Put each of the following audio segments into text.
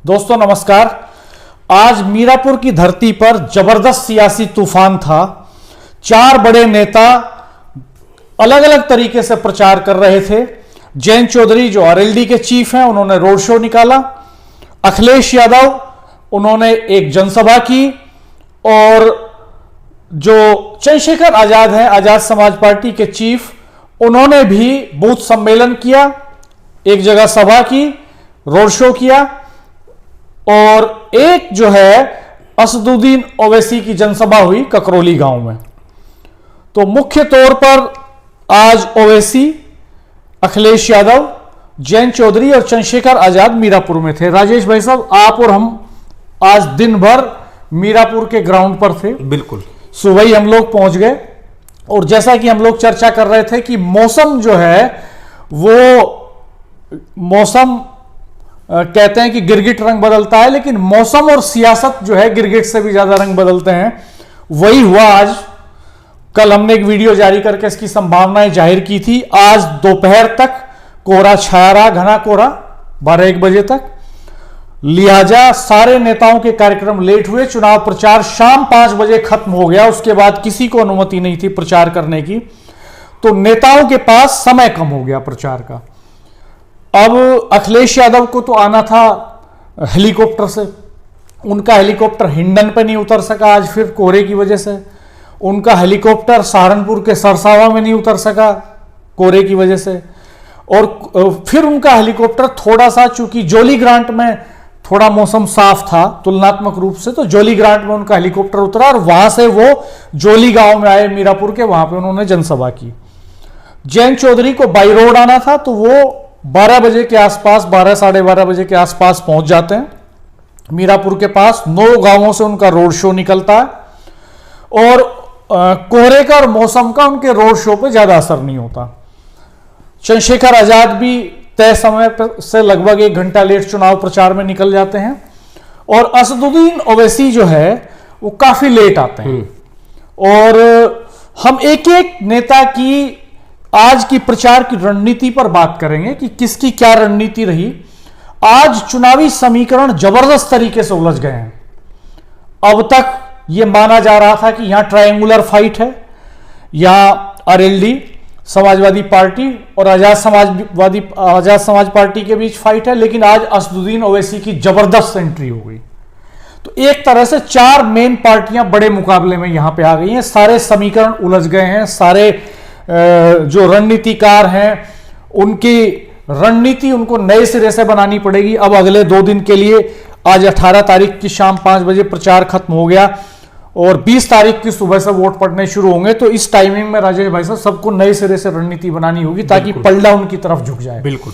दोस्तों नमस्कार। आज मीरापुर की धरती पर जबरदस्त सियासी तूफान था। चार बड़े नेता अलग अलग तरीके से प्रचार कर रहे थे। जयंत चौधरी जो आरएलडी के चीफ हैं, उन्होंने रोड शो निकाला। अखिलेश यादव, उन्होंने एक जनसभा की। और जो चंद्रशेखर आजाद हैं, आजाद समाज पार्टी के चीफ, उन्होंने भी बूथ सम्मेलन किया, एक जगह सभा की, रोड शो किया। और एक जो है असदुद्दीन ओवैसी की जनसभा हुई ककरौली गांव में। तो मुख्य तौर पर आज ओवैसी, अखिलेश यादव, जयंत चौधरी और चंद्रशेखर आजाद मीरापुर में थे। राजेश भाई साहब, आप और हम आज दिन भर मीरापुर के ग्राउंड पर थे। बिल्कुल, सुबह ही हम लोग पहुंच गए। और जैसा कि हम लोग चर्चा कर रहे थे कि मौसम जो है वो मौसम कहते हैं कि गिरगिट रंग बदलता है, लेकिन मौसम और सियासत जो है गिरगिट से भी ज्यादा रंग बदलते हैं। वही हुआ आज। कल हमने एक वीडियो जारी करके इसकी संभावनाएं जाहिर की थी। आज दोपहर तक कोहरा छाया रहा, घना कोहरा, 12-1 बजे तक। लिहाजा सारे नेताओं के कार्यक्रम लेट हुए। चुनाव प्रचार शाम 5 बजे खत्म हो गया। उसके बाद किसी को अनुमति नहीं थी प्रचार करने की। तो नेताओं के पास समय कम हो गया प्रचार का। अब अखिलेश यादव को तो आना था हेलीकॉप्टर से। उनका हेलीकॉप्टर हिंडन पे नहीं उतर सका आज, फिर कोहरे की वजह से। उनका हेलीकॉप्टर सहारनपुर के सरसावा में नहीं उतर सका कोहरे की वजह से। और फिर उनका हेलीकॉप्टर थोड़ा सा, चूंकि जोली ग्रांट में थोड़ा मौसम साफ था तुलनात्मक रूप से, तो जोली ग्रांट में उनका हेलीकॉप्टर उतरा और वहां से वो जोली गांव में आए मीरापुर के। वहां पे उन्होंने जनसभा की। जयंत चौधरी को बाई रोड आना था, तो वो 12 बजे के आसपास, 12 साढ़े 12 बजे के आसपास पहुंच जाते हैं मीरापुर के पास। 9 गांवों से उनका रोड शो निकलता है। और कोहरे का और मौसम का उनके रोड शो पे ज्यादा असर नहीं होता। चंद्रशेखर आजाद भी तय समय से लगभग 1 घंटा लेट चुनाव प्रचार में निकल जाते हैं। और असदुद्दीन ओवैसी जो है वो काफी लेट आते हैं। और हम एक एक नेता की आज की प्रचार की रणनीति पर बात करेंगे कि किसकी क्या रणनीति रही। आज चुनावी समीकरण जबरदस्त तरीके से उलझ गए हैं। अब तक यह माना जा रहा था कि यहां ट्रायंगुलर फाइट है, यहां आरएलडी समाजवादी पार्टी और आजाद समाज पार्टी के बीच फाइट है, लेकिन आज असदुद्दीन ओवैसी की जबरदस्त एंट्री हो गई। तो एक तरह से 4 मेन पार्टियां बड़े मुकाबले में यहां पे आ गई हैं। सारे समीकरण उलझ गए हैं। सारे जो रणनीतिकार हैं उनकी रणनीति उनको नए सिरे से बनानी पड़ेगी। अब अगले 2 दिन के लिए, आज 18 तारीख की शाम 5 बजे प्रचार खत्म हो गया और 20 तारीख की सुबह से वोट पड़ने शुरू होंगे। तो इस टाइमिंग में राजेश भाई साहब सबको नए सिरे से रणनीति बनानी होगी ताकि पलड़ा उनकी तरफ झुक जाए। बिल्कुल।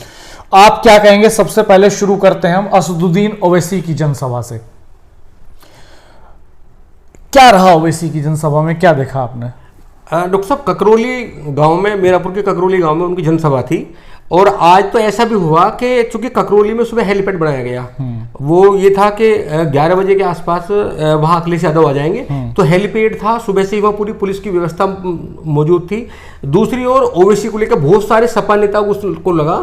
आप क्या कहेंगे? सबसे पहले शुरू करते हैं हम असदुद्दीन ओवैसी की जनसभा से। क्या रहा ओवैसी की जनसभा में, क्या देखा आपने? डॉक्टर साहब, ककरौली गांव में, मीरापुर के ककरौली गांव में उनकी जनसभा थी। और आज तो ऐसा भी हुआ कि चूंकि ककरौली में सुबह हेलीपैड बनाया गया, वो ये था कि 11 बजे के आसपास वहां अखिलेश यादव आ जाएंगे। तो हेलीपैड था, सुबह से ही वहां पूरी पुलिस की व्यवस्था मौजूद थी। दूसरी ओर ओवैसी को लेकर बहुत सारे सपा नेताओं को लगा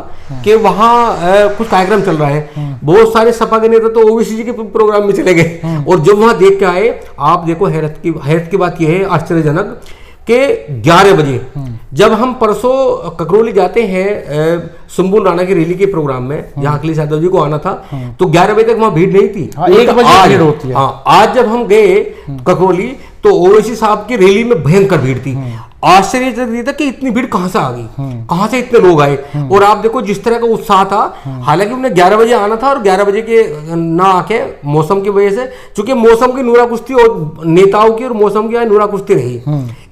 कि वहां कुछ कार्यक्रम चल रहा है। बहुत सारे सपा के नेता तो ओवैसी जी के प्रोग्राम में चले गए। और जब वहां देख के आए, आप देखो, हैरत की बात यह है, आश्चर्यजनक, कि 11 बजे जब हम परसों ककरौली जाते हैं सुम्बुल राणा की रैली के प्रोग्राम में, जहां अखिलेश यादव जी को आना था, तो 11 बजे तक वहां भीड़ नहीं थी। 1 बजे भीड़ होती है। आज जब हम गए ककरौली तो ओवैसी साहब की रैली में भयंकर भीड़ थी। आश्चर्य था कि इतनी भीड़ कहां से आ गई, कहां से इतने लोग आए। और आप देखो जिस तरह का उत्साह था। हालांकि उन्हें 11 बजे आना था और 11 बजे के ना आके मौसम की वजह से, चूंकि मौसम की नूरा कुश्ती और नेताओं की और मौसम की नूरा कुश्ती रही।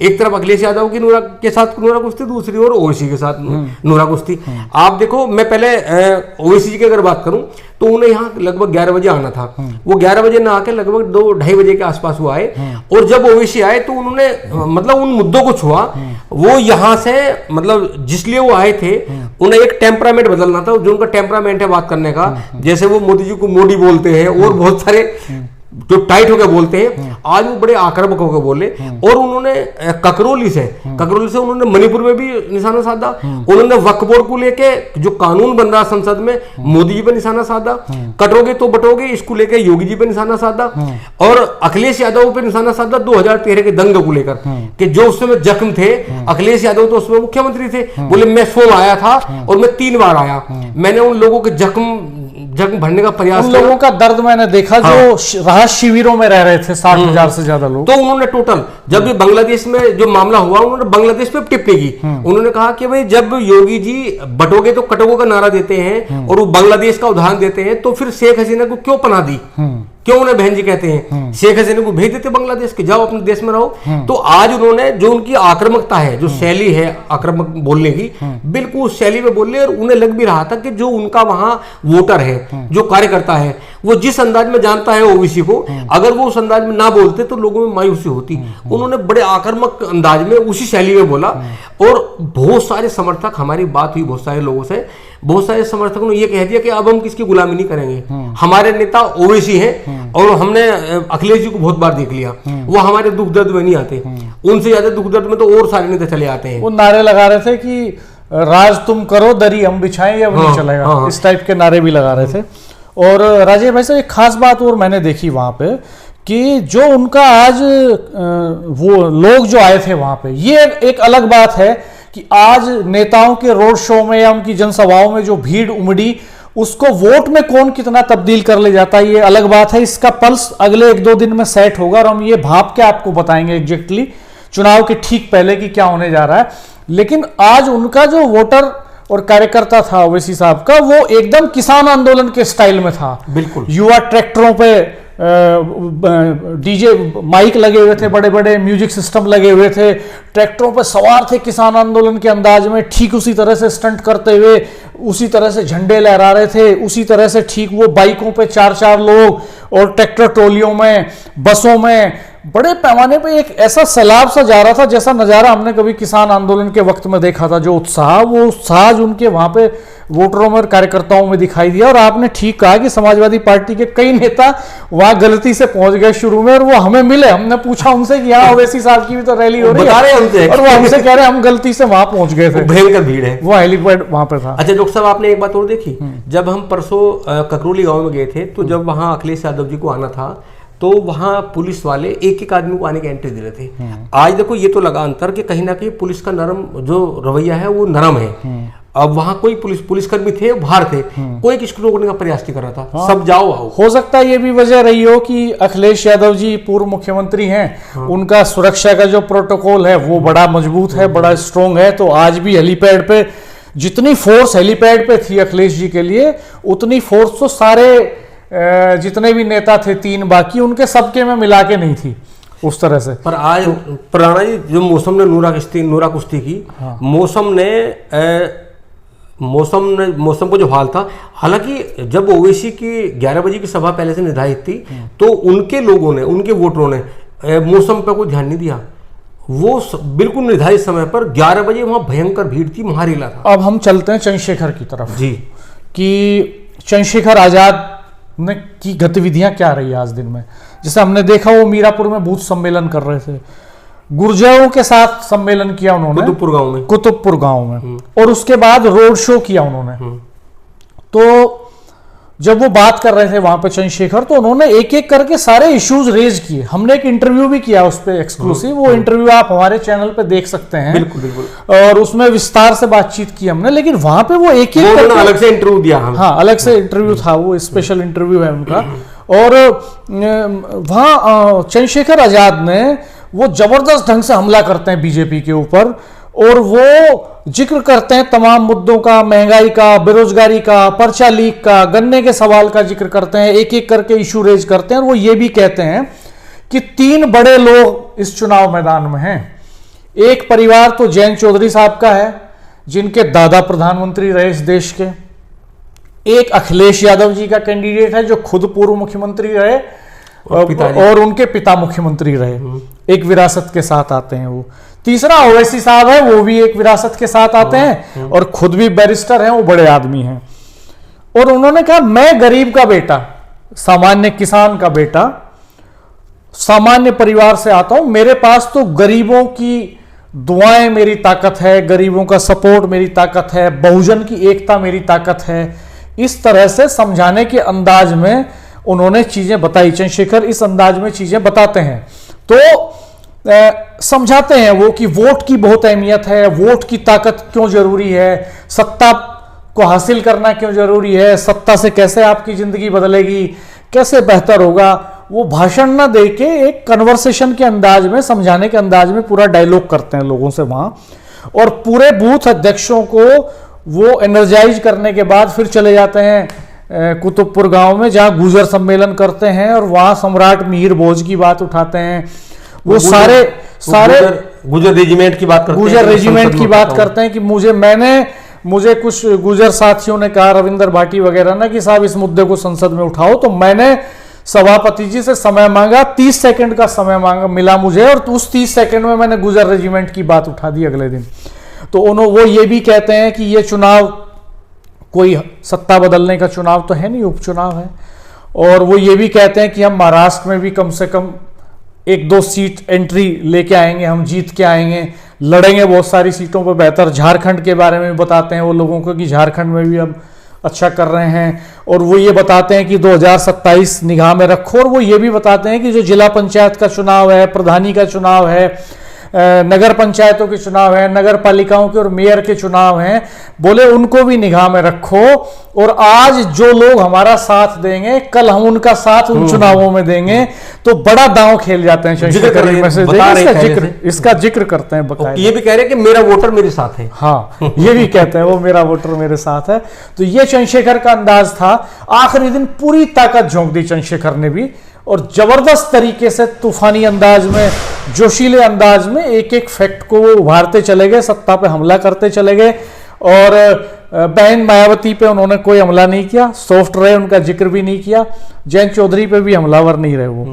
एक तरफ अखिलेश यादव की के साथ नूरा कुश्ती, दूसरी ओर ओवैसी के साथ नूरा कुश्ती। आप देखो, मैं पहले ओवैसी जी की अगर बात करूं तो उन्हें यहाँ लगभग 11 बजे आना था। वो 11 बजे ना आके लगभग 2-2:30 बजे के आसपास वो आए। और जब ओवैसी आए तो उन्होंने मतलब उन मुद्दों को छुआ। वो यहाँ से, मतलब जिसलिए वो आए थे, उन्हें एक टेम्परामेंट बदलना था। जो उनका टेम्परामेंट है बात करने का, जैसे वो मोदी जी को मोदी बोलते हैं और बहुत सारे जो टाइट होकर बोलते हैं, आज वो बड़े आक्रामक होकर बोले। और उन्होंने ककरोली से उन्होंने मणिपुर में भी निशाना साधा। उन्होंने वक्फ बोर्ड को लेके जो कानून बन रहा संसद में, मोदी जी पे निशाना साधा। कटोगे तो बटोगे इसको लेकर योगी जी पे निशाना साधा। और अखिलेश यादव पे निशाना साधा 2013 के दंगे को लेकर, कि जो उस समय जख्म थे, अखिलेश यादव तो उसमें मुख्यमंत्री थे, बोले मैं 100 आया था और मैं 3 बार आया, मैंने उन लोगों के जख्म भरने का प्रयास किया। लोगों का दर्द मैंने देखा, जो राहत शिविरों में रह रहे थे 60,000 से ज्यादा लोग। तो उन्होंने टोटल, जब ये बांग्लादेश में जो मामला हुआ, उन्होंने बांग्लादेश पे टिप्पणी की। उन्होंने कहा कि भाई जब योगी जी बटोगे तो कटोगे का नारा देते हैं और वो बांग्लादेश का उदाहरण देते हैं, तो फिर शेख हसीना को क्यों पनाह दी, क्यों उन्हें बहन जी कहते हैं? शेख हसीना को भेज देते बांग्लादेश के, जाओ अपने देश में रहो। तो आज उन्होंने जो उनकी आक्रामकता है, जो शैली है आक्रामक बोलने की, बिल्कुल उस शैली में बोले। और उन्हें लग भी रहा था कि जो उनका वहां वोटर है, जो कार्यकर्ता है, वो जिस अंदाज में जानता है ओबीसी को, अगर वो उस अंदाज में ना बोलते तो लोगों में मायूसी होती। उन्होंने बड़े आक्रामक अंदाज में उसी शैली में बोला। और बहुत सारे समर्थक, हमारी बात हुई बहुत सारे लोगों से, बहुत सारे समर्थकों ने ये कह दिया कि अब हम किसकी गुलामी नहीं करेंगे, हमारे नेता ओवैसी हैं और हमने अखिलेश जी को बहुत बार देख लिया, वो हमारे दुख दर्द में नहीं आते, उनसे ज्यादा दुख दर्द में तो और सारे नेता चले आते हैं। वो नारे लगा रहे थे कि राज तुम करो, दरी हम बिछाएं, या नहीं चलेगा, इस टाइप के नारे भी लगा रहे थे। और राजेश भाई साहब, एक खास बात और मैंने देखी वहां पे, कि जो उनका आज वो लोग जो आए थे वहां पे, ये एक अलग बात है कि आज नेताओं के रोड शो में या उनकी जनसभाओं में जो भीड़ उमड़ी, उसको वोट में कौन कितना तब्दील कर ले जाता है, ये अलग बात है। इसका पल्स अगले 1-2 दिन में सेट होगा और हम ये भाप के आपको बताएंगे एग्जैक्टली चुनाव के ठीक पहले की क्या होने जा रहा है। लेकिन आज उनका जो वोटर और कार्यकर्ता था ओवैसी साहब का, वो एकदम किसान आंदोलन के स्टाइल में था। बिल्कुल, युवा ट्रैक्टरों पे डीजे माइक लगे हुए थे, बड़े बड़े म्यूजिक सिस्टम लगे हुए थे, ट्रैक्टरों पर सवार थे किसान आंदोलन के अंदाज में, ठीक उसी तरह से स्टंट करते हुए, उसी तरह से झंडे लहरा रहे थे, उसी तरह से ठीक वो बाइकों पे 4-4 लोग और ट्रैक्टर ट्रोलियों में, बसों में, बड़े पैमाने पे एक ऐसा सैलाब सा जा रहा था जैसा नजारा हमने कभी किसान आंदोलन के वक्त में देखा था। जो उत्साह, वो उत्साह जो उनके वहां पे वोटरों में और कार्यकर्ताओं में दिखाई दिया। और आपने ठीक कहा कि समाजवादी पार्टी के कई नेता वहां गलती से पहुंच गए शुरू में, और वो हमें मिले, हमने पूछा उनसे कि हाँ ओवैसी साहब की भी तो रैली हो रही है, और वो हमसे कह रहे हम गलती से वहां पहुंच गए थे, भयंकर भीड़ है, वो हेलीपैड वहां पे था। अच्छा डॉक्टर साहब, आपने एक बात और देखी, जब हम परसों ककरोली गांव में गए थे, तो जब वहां अखिलेश यादव जी को आना था, तो वहां पुलिस वाले एक आदमी को आने की एंट्री दे रहे थे। आज देखो ये तो लगा अंतर कि कहीं ना कहीं पुलिस का नरम जो रवैया है वो नरम है। अब वहां कोई पुलिसकर्मी थे, बाहर थे, कोई किसको रोकने का प्रयास नहीं कर रहा था। सब जाओ आओ। हो सकता है ये भी वजह रही हो कि अखिलेश यादव जी पूर्व मुख्यमंत्री हैं, उनका सुरक्षा का जो प्रोटोकॉल है वो बड़ा मजबूत है, बड़ा स्ट्रॉन्ग है। तो आज भी हेलीपैड पे जितनी फोर्स हेलीपैड पे थी अखिलेश जी के लिए, उतनी फोर्स तो सारे जितने भी नेता थे 3 बाकी, उनके सबके में मिला के नहीं थी उस तरह से। पर आज पुराना जी जो मौसम ने नूरा कुश्ती की, मौसम को जो हाल था, हालांकि जब ओवैसी की 11 बजे की सभा पहले से निर्धारित थी, तो उनके लोगों ने, उनके वोटरों ने मौसम पर कोई ध्यान नहीं दिया। वो बिल्कुल निर्धारित समय पर 11 बजे वहां भयंकर भीड़ थी, महारेला था। अब हम चलते हैं चंद्रशेखर की तरफ जी, कि चंद्रशेखर आजाद ने की गतिविधियां क्या रही आज दिन में। जैसे हमने देखा वो मीरापुर में बूथ सम्मेलन कर रहे थे, गुर्जरों के साथ सम्मेलन किया उन्होंने कुतुबपुर गांव में, और उसके बाद रोड शो किया उन्होंने। तो जब वो बात कर रहे थे वहां पे चंद्रशेखर, तो उन्होंने एक एक करके सारे इश्यूज रेज किए। हमने एक इंटरव्यू भी किया उस पर एक्सक्लूसिव, वो इंटरव्यू आप हमारे चैनल पे देख सकते हैं। बिल्कुल बिल्कुल। और उसमें विस्तार से बातचीत की हमने, लेकिन वहां पे वो एक एक अलग से इंटरव्यू दिया। हाँ, अलग से इंटरव्यू था, वो स्पेशल इंटरव्यू है उनका। और वहां चंद्रशेखर आजाद ने वो जबरदस्त ढंग से हमला करते हैं बीजेपी के ऊपर, और वो जिक्र करते हैं तमाम मुद्दों का, महंगाई का, बेरोजगारी का, पर्चा लीक का, गन्ने के सवाल का जिक्र करते हैं, एक एक करके इशू रेज करते हैं। और वो ये भी कहते हैं कि 3 बड़े लोग इस चुनाव मैदान में हैं। एक परिवार तो जयंत चौधरी साहब का है, जिनके दादा प्रधानमंत्री रहे इस देश के। एक अखिलेश यादव जी का कैंडिडेट है, जो खुद पूर्व मुख्यमंत्री रहे और उनके पिता मुख्यमंत्री रहे। एक विरासत के साथ आते हैं वो। तीसरा ओवैसी साहब है, वो भी एक विरासत के साथ आते हैं और खुद भी बैरिस्टर हैं, वो बड़े आदमी हैं। और उन्होंने कहा मैं गरीब का बेटा, सामान्य किसान का बेटा, सामान्य परिवार से आता हूं, मेरे पास तो गरीबों की दुआएं मेरी ताकत है, गरीबों का सपोर्ट मेरी ताकत है, बहुजन की एकता मेरी ताकत है। इस तरह से समझाने के अंदाज में उन्होंने चीजें बताई। चंद्रशेखर इस अंदाज में चीजें बताते हैं, तो समझाते हैं वो कि वोट की बहुत अहमियत है, वोट की ताकत क्यों जरूरी है, सत्ता को हासिल करना क्यों जरूरी है, सत्ता से कैसे आपकी जिंदगी बदलेगी, कैसे बेहतर होगा। वो भाषण ना दे के एक कन्वर्सेशन के अंदाज में, समझाने के अंदाज में पूरा डायलॉग करते हैं लोगों से वहां, और पूरे बूथ अध्यक्षों को वो एनर्जाइज करने के बाद फिर चले जाते हैं कुतुबपुर गांव में, जहां गुजर सम्मेलन करते हैं और वहां सम्राट मिहिर भोज की बात उठाते हैं। वो सारे गुजर रेजिमेंट की बात करते हैं, गुजर रेजिमेंट की बात करते हैं कि मुझे कुछ गुजर साथियों ने कहा, रविंदर भाटी वगैरह ना, कि साहब इस मुद्दे को संसद में उठाओ, तो मैंने सभापति जी से समय मांगा, 30 सेकंड का समय मांगा मिला मुझे, और उस 30 सेकंड में मैंने गुजर रेजिमेंट की बात उठा दी अगले दिन। तो वो ये भी कहते हैं कि ये चुनाव कोई सत्ता बदलने का चुनाव तो है नहीं, उपचुनाव है। और वो ये भी कहते हैं कि हम महाराष्ट्र में भी कम से कम 1-2 सीट एंट्री लेके आएंगे, हम जीत के आएंगे, लड़ेंगे बहुत सारी सीटों पर बेहतर। झारखंड के बारे में बताते हैं वो लोगों को कि झारखंड में भी हम अच्छा कर रहे हैं। और वो ये बताते हैं कि 2027 निगाह में रखो। और वो ये भी बताते हैं कि जो जिला पंचायत का चुनाव है, प्रधानी का चुनाव है, नगर पंचायतों के चुनाव है, नगर पालिकाओं के और मेयर के चुनाव हैं, बोले उनको भी निगाह में रखो। और आज जो लोग हमारा साथ देंगे, कल हम उनका साथ उन चुनावों में देंगे। तो बड़ा दांव खेल जाते हैं। इसका जिक्र करते हैं बकायदा। ये भी कह रहे हैं कि मेरा वोटर मेरे साथ है। हाँ, ये भी कहते हैं वो मेरा वोटर मेरे साथ है। तो ये चंद्रशेखर का अंदाज था। आखिरी दिन पूरी ताकत झोंक दी चंद्रशेखर ने भी, और जबरदस्त तरीके से तूफानी अंदाज में, जोशीले अंदाज में एक एक फैक्ट को वो उभारते चले गए, सत्ता पे हमला करते चले गए। और बहन मायावती पे उन्होंने कोई हमला नहीं किया, सॉफ्ट रहे, उनका जिक्र भी नहीं किया। जयंत चौधरी पे भी हमलावर नहीं रहे वो।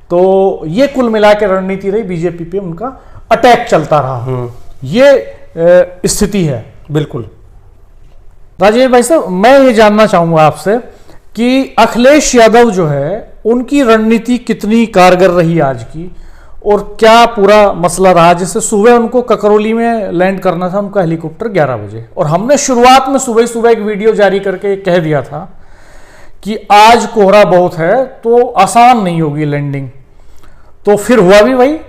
तो ये कुल मिला के रणनीति रही बीजेपी पे, उनका अटैक चलता रहा। ये स्थिति है। बिल्कुल राजेश भाई साहब, मैं ये जानना चाहूंगा आपसे कि अखिलेश यादव जो है, उनकी रणनीति कितनी कारगर रही आज की, और क्या पूरा मसला रहा। जैसे सुबह उनको ककरौली में लैंड करना था उनका हेलीकॉप्टर 11 बजे, और हमने शुरुआत में सुबह एक वीडियो जारी करके कह दिया था कि आज कोहरा बहुत है तो आसान नहीं होगी लैंडिंग। तो फिर हुआ भी वही,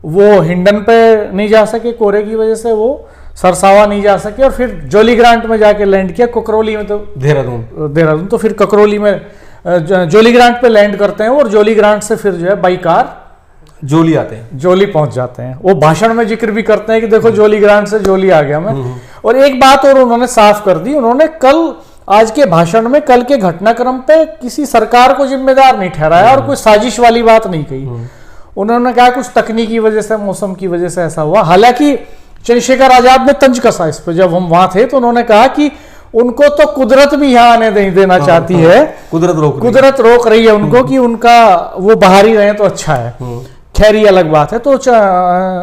वो हिंडन पे नहीं जा सके कोहरे की वजह से, वो सरसावा नहीं जा सके, और फिर जोली ग्रांट में जाके लैंड किया, ककरौली में, तो देहरादून। तो फिर ककरौली में जोली ग्रांट पे लैंड करते हैं, और जोली ग्रांट से फिर जो है बाई कार जोली आते हैं, जोली पहुंच जाते हैं। वो भाषण में जिक्र भी करते हैं कि देखो जोली ग्रांट से जोली आ गया मैं। और एक बात और उन्होंने साफ कर दी, उन्होंने आज के भाषण में कल के घटनाक्रम पे किसी सरकार को जिम्मेदार नहीं ठहराया, और कोई साजिश वाली बात नहीं कही। उन्होंने कहा कुछ तकनीकी वजह से, मौसम की वजह से ऐसा हुआ। हालांकि चंद्रशेखर आजाद ने तंज कसा इस पर, जब हम वहां थे तो उन्होंने कहा कि उनको तो कुदरत भी यहाँ आने नहीं देना चाहती है, कुदरत रोक रही है उनको कि उनका वो बाहर ही रहे तो अच्छा है। खैर ये अलग बात है। तो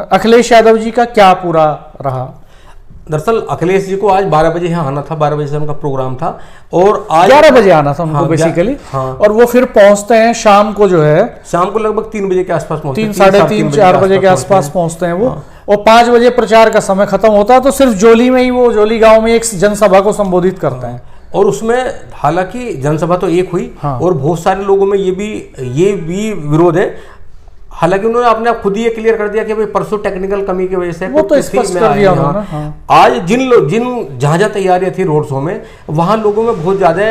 अखिलेश यादव जी का क्या पूरा रहा? दरअसल अखिलेश जी को आज 12 बजे यहाँ आना था, 12 बजे से उनका प्रोग्राम था, और आज 11 बजे आना था उनको बेसिकली। और वो फिर पहुंचते हैं शाम को, जो है शाम को लगभग 3 बजे के आसपास पहुंचते हैं, 3-3:30-4 बजे के आसपास पहुंचते हैं वो। और 5 बजे प्रचार का समय खत्म होता है, तो सिर्फ जोली में ही वो जोली गांव में एक जनसभा को संबोधित करते हैं। और उसमें हालांकि जनसभा तो एक हुई, और बहुत सारे लोगों में ये भी विरोध है। हालांकि उन्होंने अपने आप खुद ही ये क्लियर कर दिया कि भाई परसों टेक्निकल कमी की वजह से वो तो स्पष्ट कर दिया उन्होंने। आज जिन जहां तैयारियां थी रोड शो में, वहां लोगों में बहुत ज्यादा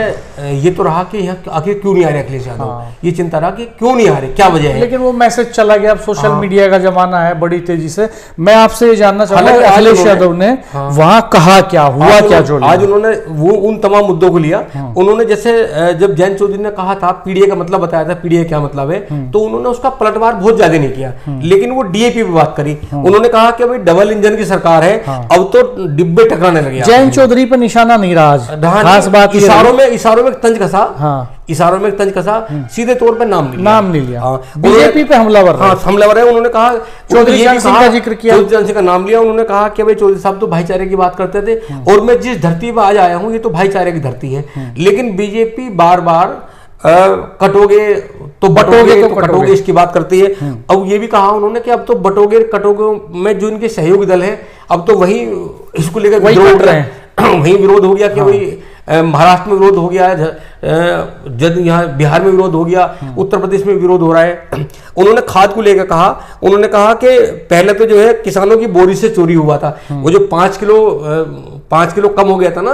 ये तो रहा कि यहाँ आखिर क्यों नहीं आ रहे अखिलेश यादव। ये चिंता रहा कि क्यों नहीं आ रहे, क्या वजह है। लेकिन वो मैसेज चला गया। अब सोशल मीडिया का जमाना है, बड़ी तेजी से। मैं आपसे ये जानना चाहूंगा अखिलेश यादव ने वहां कहा क्या, हुआ क्या? जो आज उन्होंने वो उन तमाम मुद्दों को लिया। उन्होंने जैसे जब जयंत चौधरी ने कहा था, पीडीए का मतलब बताया था, पीडीए क्या मतलब है, तो उन्होंने उसका पलटवार बहुत ज्यादा नहीं किया, लेकिन वो डीएपी पे बात करी। उन्होंने कहा कि भाई डबल इंजन की सरकार है, अब तो डिब्बे टकराने लगे। जयंत चौधरी पे निशाना नहीं रहा आज, खास बात इशारों में तंज कसा। इशारों में तंज कसा, सीधे तौर पे नाम नहीं लिया। बीजेपी पे हमलावर है। उन्होंने कहा चौधरी सिंह का जिक्र किया, चौधरी सिंह का नाम लिया। उन्होंने कहा कि भाई चौधरी साहब तो भाईचारे की बात करते थे, और मैं जिस धरती पर आज आया हूं ये तो भाईचारे की धरती है। लेकिन बीजेपी बार बार कटोगे तो बटोगे तो कटोगे, इसकी बात करती है। अब ये भी कहा उन्होंने कि अब तो बटोगे कटोगे में जो इनके सहयोगी दल है, अब तो वही इसको लेकर विरोध उठ रहे हैं। वही विरोध हो गया कि वही महाराष्ट्र में विरोध हो गया है, जब यहाँ बिहार में विरोध हो गया, उत्तर प्रदेश में विरोध हो रहा है। उन्होंने खाद को लेकर कहा, उन्होंने कहा कि पहले तो जो है किसानों की बोरी से चोरी हुआ था, वो जो 5 किलो कम हो गया था ना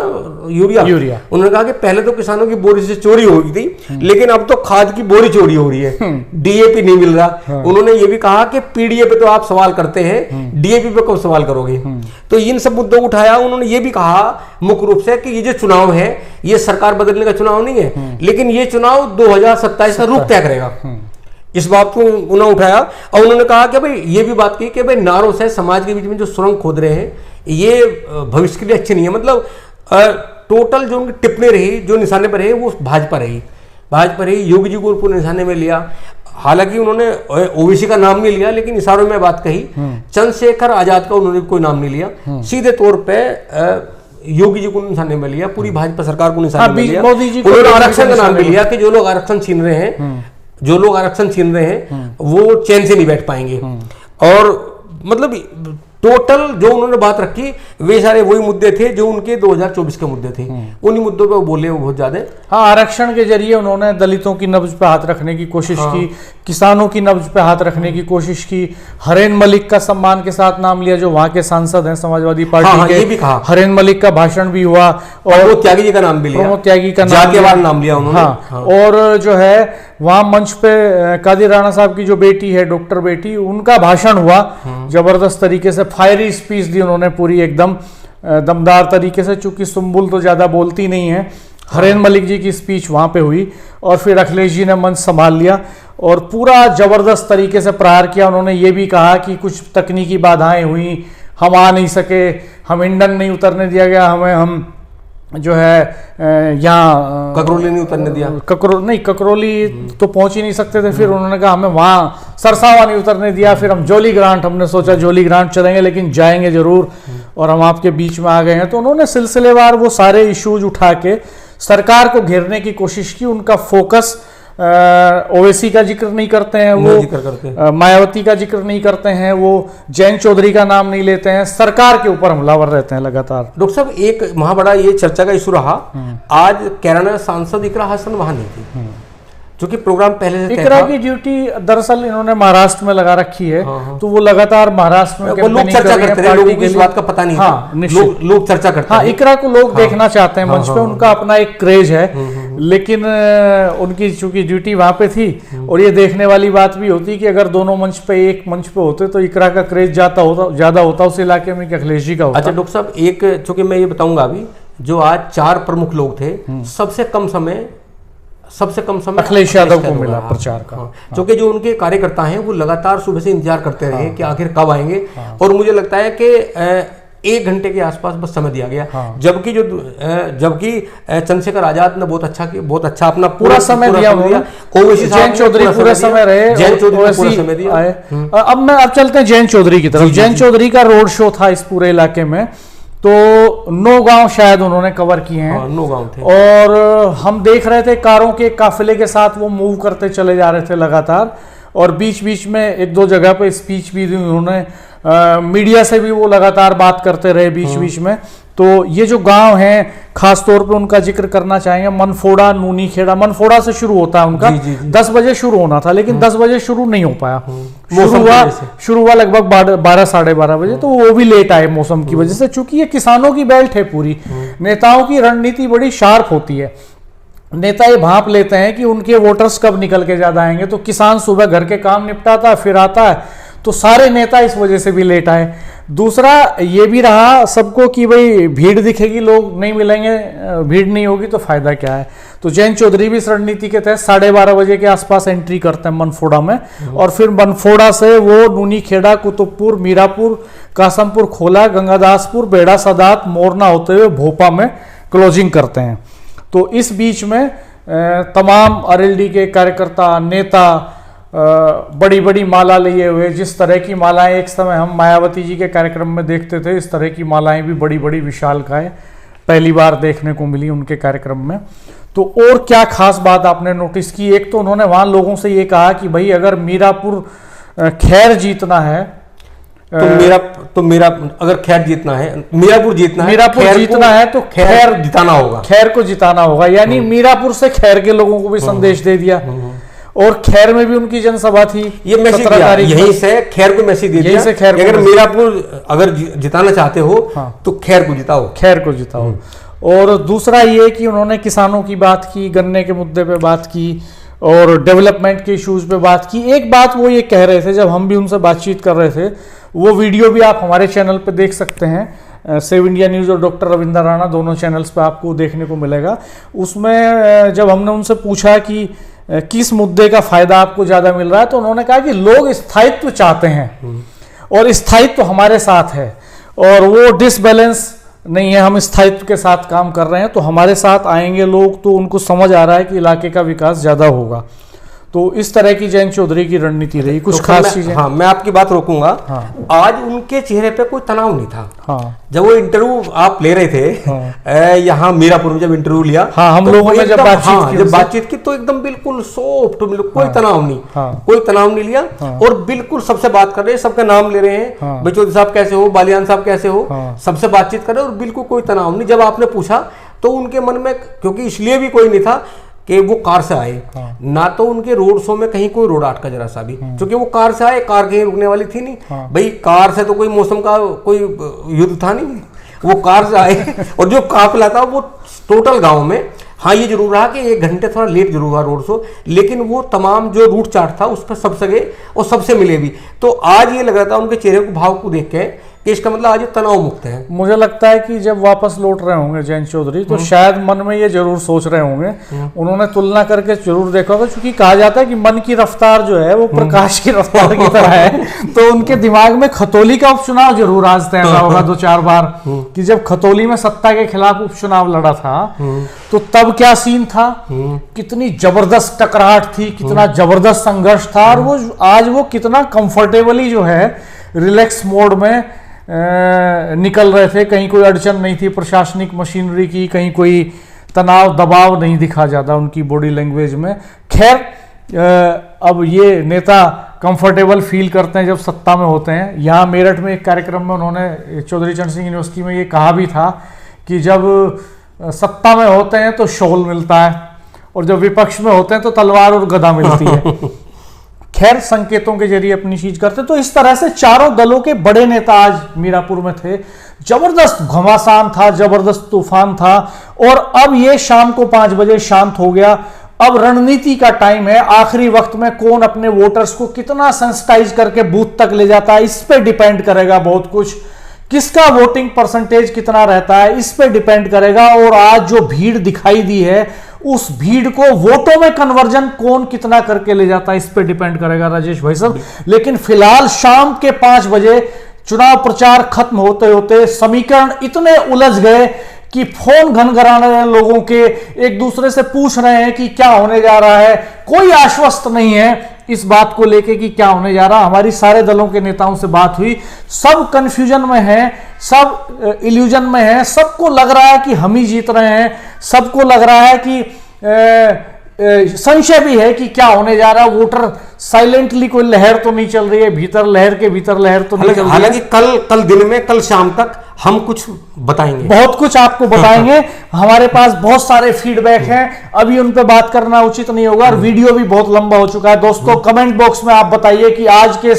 यूरिया। उन्होंने कहा कि पहले तो किसानों की बोरी से चोरी हो गई थी, लेकिन अब तो खाद की बोरी चोरी हो रही है, डीएपी नहीं मिल रहा। उन्होंने ये भी कहा कि पीडीए पे तो आप सवाल करते हैं, डीएपी पे कब सवाल करोगे। तो इन सब मुद्दों को उठाया। उन्होंने ये भी कहा मुख्य रूप से कि ये जो चुनाव है ये सरकार बदलने का चुनाव नहीं है, लेकिन ये चुनाव 2027 का रुख तय करेगा। इस बात को उन्होंने उठाया और उन्होंने कहा कि भाई ये भी बात की कि भाई नारों से समाज के बीच में जो सुरंग खोद रहे हैं ये भविष्य के लिए अच्छे नहीं है। मतलब टोटल जो उनकी टिप्पणी रही, जो निशाने पर रही, वो भाजपा रही। योगी जी को पूरे निशाने में लिया। हालांकि उन्होंने ओबीसी का नाम नहीं लिया, लेकिन इशारों में बात कही। चंद्रशेखर आजाद का उन्होंने कोई नाम नहीं लिया, सीधे तौर पे योगी जी को निशाने में लिया, पूरी भाजपा सरकार को निशाने में लिया। उन्होंने आरक्षण का नाम भी लिया कि जो लोग आरक्षण छीन रहे हैं वो चैन से नहीं बैठ पाएंगे। और मतलब टोटल जो उन्होंने बात रखी वे सारे वही मुद्दे थे जो उनके 2024 के मुद्दे थे, उन्हीं मुद्दों पे वो बोले वो बहुत ज्यादा। हाँ, आरक्षण के जरिए उन्होंने दलितों की नब्ज पे हाथ रखने की कोशिश की, किसानों की नब्ज पे हाथ रखने की कोशिश की। हरेन मलिक का सम्मान के साथ नाम लिया, जो वहां के सांसद हैं समाजवादी पार्टी के। ये भी कहा। हरेन मलिक का भाषण भी हुआ और प्रमोद त्यागी जी का नाम भी लिया, प्रमोद त्यागी का नाम लिया उन्होंने। और जो है वहां मंच पे कादिर राणा साहब की जो बेटी है, डॉक्टर बेटी, उनका भाषण हुआ। जबरदस्त तरीके से फायरी स्पीच दी उन्होंने, पूरी एकदम दमदार तरीके से। चूंकि सुम्बुल तो ज्यादा बोलती नहीं है, हरेन मलिक जी की स्पीच वहां पे हुई और फिर अखिलेश जी ने मंच संभाल लिया और पूरा जबरदस्त तरीके से प्रहार किया। उन्होंने ये भी कहा कि कुछ तकनीकी बाधाएं हुई, हम आ नहीं सके, हम इंडन नहीं उतरने दिया गया, हम जो है यहाँ ककरोली नहीं उतरने दिया, ककरोली तो पहुंच ही नहीं सकते थे। फिर उन्होंने कहा हमें वहाँ सरसावा नहीं उतरने दिया। फिर हम जोली ग्रांट, हमने सोचा जोली ग्रांट चलेंगे लेकिन जाएंगे जरूर, और हम आपके बीच में आ गए हैं। तो उन्होंने सिलसिलेवार वो सारे इश्यूज उठा के सरकार को घेरने की कोशिश की। उनका फोकस ओवैसी का जिक्र नहीं करते हैं, वो मायावती का जिक्र नहीं करते हैं, वो जयंत चौधरी का नाम नहीं लेते हैं, सरकार के ऊपर हमलावर रहते हैं लगातार। डॉक्टर साहब, एक वहां बड़ा ये चर्चा का इशू रहा, आज कैराना सांसद इकरा हसन वहां नहीं थी, जो कि प्रोग्राम पहले से इकरा की ड्यूटी दरअसल इन्होंने महाराष्ट्र में लगा रखी है। तो वो लगातार महाराष्ट्र में लोग चर्चा करते हैं, लोगों को इस बात का पता नहीं। हाँ, लोग चर्चा करते हैं। इकरा को लोग देखना चाहते हैं मंच पे, उनका अपना एक क्रेज है। लेकिन उनकी चूंकि ड्यूटी वहां पे थी, और ये देखने वाली बात भी होती कि अगर दोनों मंच पे एक मंच पे होते तो इकरा का क्रेज ज्यादा होता उस इलाके में कि अखिलेश जी का होता। अच्छा डॉक्टर साहब, एक चूंकि मैं ये बताऊंगा अभी, जो आज 4 प्रमुख लोग थे, सबसे कम समय अखिलेश यादव को मिला प्रचार का। क्योंकि जो उनके कार्यकर्ता हैं वो लगातार सुबह से इंतजार करते रहे कि आखिर कब आएंगे। और मुझे लगता है कि 1 घंटे के आसपास बस समय दिया गया। जबकि चंद्रशेखर आजाद ने बहुत अच्छा अपना पूरा समय दिया। ओवैसी जयंत चौधरी पूरे समय रहे, जयंत चौधरी पूरा समय दिया। अब चलते हैं जयंत चौधरी की तरफ। जयंत चौधरी का रोड शो था इस पूरे इलाके में, तो 9 गांव शायद उन्होंने कवर किए हैं। 9 गांव थे। और हम देख रहे थे कारों के काफिले के साथ वो मूव करते चले जा रहे थे लगातार, और बीच बीच में 1-2 जगह पे स्पीच भी दी उन्होंने। मीडिया से भी वो लगातार बात करते रहे बीच बीच में। तो ये जो गांव हैं, खास तौर पे उनका जिक्र करना चाहेंगे। मनफोड़ा, नूनीखेड़ा, मनफोड़ा से शुरू होता है उनका। 10 बजे शुरू होना था, लेकिन 10 बजे शुरू नहीं हो पाया। शुरू हुआ लगभग 12 साढ़े 12 बजे, तो वो भी लेट आए मौसम की वजह से। चूंकि ये किसानों की बेल्ट है पूरी, नेताओं की रणनीति बड़ी शार्प होती है। नेता ये भांप लेते हैं कि उनके वोटर्स कब निकल के ज्यादा आएंगे। तो किसान सुबह घर के काम निपटाता है, फिर आता है, तो सारे नेता इस वजह से भी लेट आए। दूसरा ये भी रहा सबको कि भाई भीड़ दिखेगी, लोग नहीं मिलेंगे, भीड़ नहीं होगी तो फायदा क्या है। तो जयंत चौधरी भी इस रणनीति के तहत 12:30 बजे के आसपास एंट्री करते हैं मनफोड़ा में, और फिर मनफोड़ा से वो नूनीखेड़ा, कुतुबपुर, मीरापुर, कासमपुर, खोला, गंगादासपुर, बेड़ा सदात, मोरना होते हुए भोपा में क्लोजिंग करते हैं। तो इस बीच में तमाम आरएलडी के कार्यकर्ता, नेता बड़ी बड़ी माला लिए हुए, जिस तरह की मालाएं एक समय हम मायावती जी के कार्यक्रम में देखते थे, इस तरह की मालाएं भी बड़ी बड़ी विशालकाय पहली बार देखने को मिली उनके कार्यक्रम में। तो और क्या खास बात आपने नोटिस की? एक तो उन्होंने वहां लोगों से ये कहा कि भाई अगर मीरापुर खैर जीतना है तो मेरा अगर खैर जीतना है, मीरापुर जीतना है तो खैर जिताना होगा, खैर को जिताना होगा। यानी मीरापुर से खैर के लोगों को भी संदेश दे दिया। और खैर में भी उनकी जनसभा थी, ये मैसेज दिया, यहीं से खैर को मैसेज दे दिया, अगर मीरापुर अगर जिताना चाहते हो तो खैर को जिताओ, खैर को जिताओ। और दूसरा ये कि उन्होंने किसानों की बात की, गन्ने के मुद्दे पे बात की और डेवलपमेंट के इश्यूज पे बात की। एक बात वो ये कह रहे थे जब हम भी उनसे बातचीत कर रहे थे, वो वीडियो भी आप हमारे चैनल पे देख सकते हैं, सेव इंडिया न्यूज़ और डॉक्टर रविंदर राणा दोनों चैनल्स पे आपको देखने को मिलेगा। उसमें जब हमने उनसे पूछा कि किस मुद्दे का फायदा आपको ज़्यादा मिल रहा है, तो उन्होंने कहा कि लोग स्थायित्व चाहते हैं और स्थायित्व हमारे साथ है और वो डिसबैलेंस नहीं है, हम स्थायित्व के साथ काम कर रहे हैं, तो हमारे साथ आएंगे लोग तो उनको समझ आ रहा है कि इलाके का विकास ज़्यादा होगा। तो इस तरह की जयंत चौधरी की रणनीति रही। कुछ खास चीजें? हाँ, मैं आपकी बात रोकूंगा। हाँ। आज उनके चेहरे पे कोई तनाव नहीं था। हाँ। जब वो इंटरव्यू आप ले रहे थे, हाँ। यहाँ मीरापुर में जब इंटरव्यू लिया, हाँ, हम लोगों ने जब बातचीत की तो एकदम बिल्कुल सॉफ्ट, कोई तनाव नहीं, कोई तनाव नहीं लिया और बिल्कुल सबसे बात कर रहे हैं, सबका नाम ले रहे हैं, भाई चौधरी साहब कैसे हो, बालियान साहब कैसे हो, सबसे बातचीत कर रहे हैं और बिल्कुल कोई तनाव नहीं। जब आपने पूछा तो उनके मन में, क्योंकि इसलिए भी कोई नहीं था कि वो कार से आए, ना तो उनके रोड शो में कहीं कोई रोड अटका जरा सा भी, क्योंकि वो कार से आए, कार कहीं रुकने वाली थी नहीं। भाई कार से तो कोई मौसम का कोई युद्ध था नहीं, वो कार से आए और जो काफिला था वो टोटल गांव में, हाँ ये जरूर रहा कि 1 घंटे थोड़ा लेट जरूर हुआ रोड शो, लेकिन वो तमाम जो रूट चार्ट था उस पर सबसे गए और सबसे मिले भी। तो आज ये लग रहा था उनके चेहरे को भाव को देख के कि इसका मतलब आज तनाव मुक्त है। मुझे लगता है कि जब वापस लौट रहे होंगे जयंत चौधरी तो शायद मन में ये जरूर सोच रहे होंगे, उन्होंने तुलना करके जरूर देखा होगा, क्योंकि कहा जाता है कि मन की रफ्तार जो है वो प्रकाश की रफ्तार की तरह है। तो उनके दिमाग में खतौली का उपचुनाव जरूर आज तैरता होगा 2-4 बार कि जब खतौली में सत्ता के खिलाफ उपचुनाव लड़ा था तो तब क्या सीन था, कितनी जबरदस्त टकराहट थी, कितना जबरदस्त संघर्ष था और वो आज वो कितना कंफर्टेबली जो है रिलैक्स मोड में निकल रहे थे। कहीं कोई अड़चन नहीं थी प्रशासनिक मशीनरी की, कहीं कोई तनाव दबाव नहीं दिखा ज्यादा उनकी बॉडी लैंग्वेज में। खैर अब ये नेता कंफर्टेबल फील करते हैं जब सत्ता में होते हैं। यहाँ मेरठ में एक कार्यक्रम में उन्होंने चौधरी चरण सिंह यूनिवर्सिटी में ये कहा भी था कि जब सत्ता में होते हैं तो शॉल मिलता है और जब विपक्ष में होते हैं तो तलवार और गदा मिलती है। खैर संकेतों के जरिए अपनी चीज करते। तो इस तरह से चारों दलों के बड़े नेता आज मीरापुर में थे। जबरदस्त घमासान था, जबरदस्त तूफान था और अब ये शाम को 5 बजे शांत हो गया। अब रणनीति का टाइम है। आखिरी वक्त में कौन अपने वोटर्स को कितना सेंसिटाइज करके बूथ तक ले जाता है, इस पे डिपेंड करेगा बहुत कुछ। किसका वोटिंग परसेंटेज कितना रहता है इस पे डिपेंड करेगा। और आज जो भीड़ दिखाई दी है उस भीड़ को वोटों में कन्वर्जन कौन कितना करके ले जाता है इस पे डिपेंड करेगा राजेश भाई साहब। लेकिन फिलहाल शाम के 5 बजे चुनाव प्रचार खत्म होते होते समीकरण इतने उलझ गए कि फोन घनघना रहे हैं लोगों के, एक दूसरे से पूछ रहे हैं कि क्या होने जा रहा है। कोई आश्वस्त नहीं है इस बात को लेके कि क्या होने जा रहा। हमारी सारे दलों के नेताओं से बात हुई, सब कंफ्यूजन में हैं, सब इल्यूजन में हैं। सबको लग रहा है कि हम ही जीत रहे हैं, सबको लग रहा है कि संशय भी है कि क्या होने जा रहा है। वोटर साइलेंटली, कोई लहर तो नहीं चल रही है भीतर, लहर के भीतर लहर तो नहीं चल रही है। हालांकि कल दिन में, कल शाम तक हम कुछ बताएंगे, बहुत कुछ आपको बताएंगे। हमारे पास बहुत सारे फीडबैक हैं, अभी उन पे बात करना उचित नहीं होगा और वीडियो भी बहुत लंबा हो चुका है। दोस्तों कमेंट बॉक्स में आप बताइए कि आज के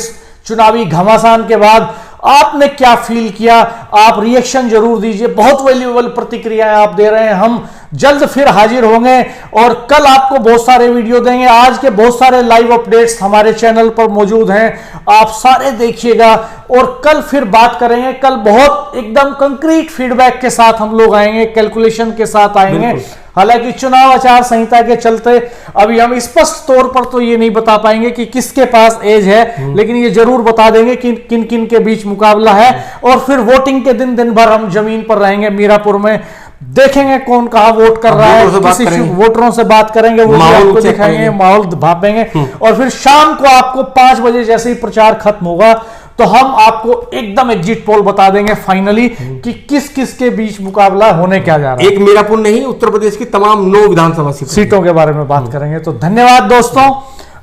चुनावी घमासान के बाद आपने क्या फील किया। आप रिएक्शन जरूर दीजिए, बहुत वैल्यूएबल प्रतिक्रियाएं आप दे रहे हैं। हम जल्द फिर हाजिर होंगे और कल आपको बहुत सारे वीडियो देंगे। आज के बहुत सारे लाइव अपडेट्स हमारे चैनल पर मौजूद हैं, आप सारे देखिएगा और कल फिर बात करेंगे। कल बहुत एकदम कंक्रीट फीडबैक के साथ हम लोग आएंगे, कैलकुलेशन के साथ आएंगे। हालांकि चुनाव आचार संहिता के चलते अभी हम स्पष्ट तौर पर तो ये नहीं बता पाएंगे कि किसके पास एज है, लेकिन ये जरूर बता देंगे कि किन किन के बीच मुकाबला है। और फिर वोटिंग के दिन भर हम जमीन पर रहेंगे मीरापुर में, देखेंगे कौन कहाँ वोट कर रहा है, किसी वोटरों से बात करेंगे, वो आपको दिखाएंगे, माहौल भापेंगे। और फिर शाम को आपको 5 बजे जैसे ही प्रचार खत्म होगा तो हम आपको एकदम एग्जिट पोल बता देंगे फाइनली कि किस किस के बीच मुकाबला होने क्या जा रहा है। एक मीरापुर नहीं, उत्तर प्रदेश की तमाम 9 विधानसभा सीटों के बारे में बात करेंगे। तो धन्यवाद दोस्तों,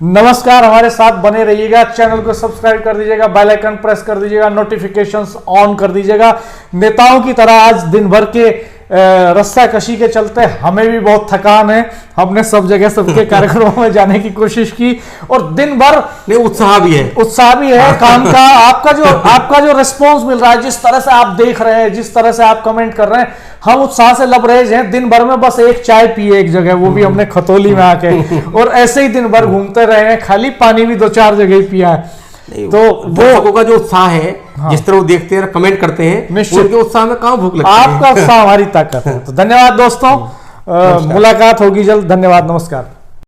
नमस्कार, हमारे साथ बने रहिएगा, चैनल को सब्सक्राइब कर दीजिएगा, बेल आइकन प्रेस कर दीजिएगा, नोटिफिकेशंस ऑन कर दीजिएगा। नेताओं की तरह आज दिन भर के रस्सा कशी के चलते हमें भी बहुत थकान है, हमने सब जगह सबके कार्यक्रमों में जाने की कोशिश की और दिन भर उत्साह भी है काम का। आपका जो रिस्पॉन्स मिल रहा है, जिस तरह से आप देख रहे हैं, जिस तरह से आप कमेंट कर रहे हैं, हम उत्साह से लबरेज हैं। दिन भर में बस एक चाय पिए एक जगह, वो भी हमने खतौली में आके, और ऐसे ही दिन भर घूमते रहे हैं, खाली पानी भी 2-4 जगह ही पिया है। तो वो का जो उत्साह है, जिस तरह वो देखते हैं, कमेंट करते हैं, उनके उत्साह में कहाँ भूख लगती है। आपका उत्साह हमारी ताकत है। तो धन्यवाद दोस्तों, मुलाकात होगी जल्द। धन्यवाद, नमस्कार।